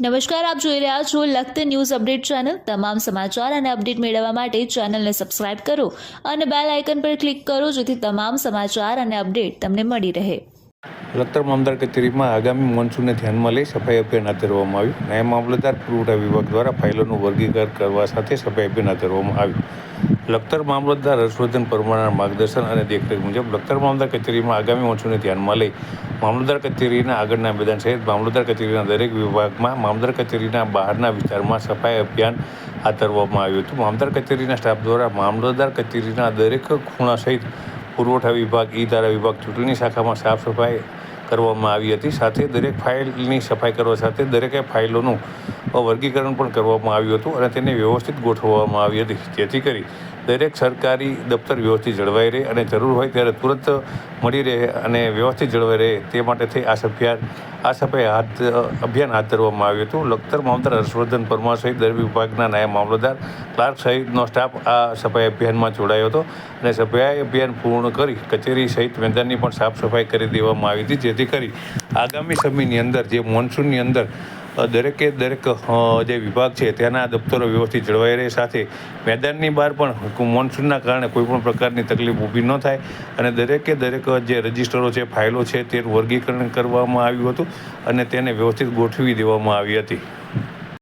નમસ્કાર, આપ જોઈ રહ્યા છો લખત ન્યૂઝ અપડેટ ચેનલ। તમામ સમાચાર અને અપડેટ મેળવવા માટે ચેનલને સબસ્ક્રાઇબ કરો અને બેલ આઇકન પર ક્લિક કરો જેથી તમામ સમાચાર અને અપડેટ તમને મળી રહે। લખતર મામલતદાર કચેરીમાં આગામી મોન્સૂનને ધ્યાનમાં લઈ સફાઈ અભિયાન હાથ ધરવામાં આવ્યું। નાયબ મામલતદાર પુરવઠા વિભાગ દ્વારા ફાઇલોનું વર્ગીકરણ કરવા સાથે સફાઈ અભિયાન હાથ ધરવામાં આવ્યું। લખતર મામલતદાર હર્ષવર્ધન પરમારના માર્ગદર્શન અને દેખરેખ મુજબ લખતર મામલતદાર કચેરીમાં આગામી મોન્સૂનને ધ્યાનમાં લઈ મામલતદાર કચેરીના આગળના મેદાન સહિત મામલતદાર કચેરીના દરેક વિભાગમાં મામલતદાર કચેરીના બહારના વિસ્તારમાં સફાઈ અભિયાન હાથ ધરવામાં આવ્યું હતું। મામલતદાર કચેરીના સ્ટાફ દ્વારા મામલતદાર કચેરીના દરેક ખૂણા સહિત પુરવઠા વિભાગ, ઈ-ધારા વિભાગ, ચૂંટણી શાખામાં સાફ સફાઈ કરવામાં આવી હતી। સાથે દરેક ફાઇલની સફાઈ કરવા સાથે દરેક ફાઇલોનું વર્ગીકરણ પણ કરવામાં આવ્યું હતું અને તેને વ્યવસ્થિત ગોઠવવામાં આવી હતી, જેથી કરી દરેક સરકારી દફતર વ્યવસ્થિત જળવાઈ રહે અને જરૂર હોય ત્યારે તુરંત મળી રહે અને વ્યવસ્થિત જળવાઈ રહે તે માટેથી આ સફાઈ અભિયાન હાથ ધરવામાં આવ્યું હતું। લખતર મામલતદાર હર્ષવર્ધન પરમાર સહિત દરેક વિભાગના નાયબ મામલતદાર, ક્લાર્ક સહિતનો સ્ટાફ આ સફાઈ અભિયાનમાં જોડાયો હતો અને સફાઈ અભિયાન પૂર્ણ કરી કચેરી સહિત મેદાનની પણ સાફ સફાઈ કરી દેવામાં આવી હતી, જેથી કરી આગામી સમયની અંદર જે મોન્સૂનની અંદર દરેકે દરેક જે વિભાગ છે તેના દફતરો વ્યવસ્થિત જળવાઈ રહે, સાથે મેદાનની બહાર પણ મોન્સૂનના કારણે કોઈપણ પ્રકારની તકલીફ ઊભી ન થાય અને દરેકે દરેક જે રજિસ્ટરો છે, ફાઇલો છે તે વર્ગીકરણ કરવામાં આવ્યું હતું અને તેને વ્યવસ્થિત ગોઠવી દેવામાં આવી હતી।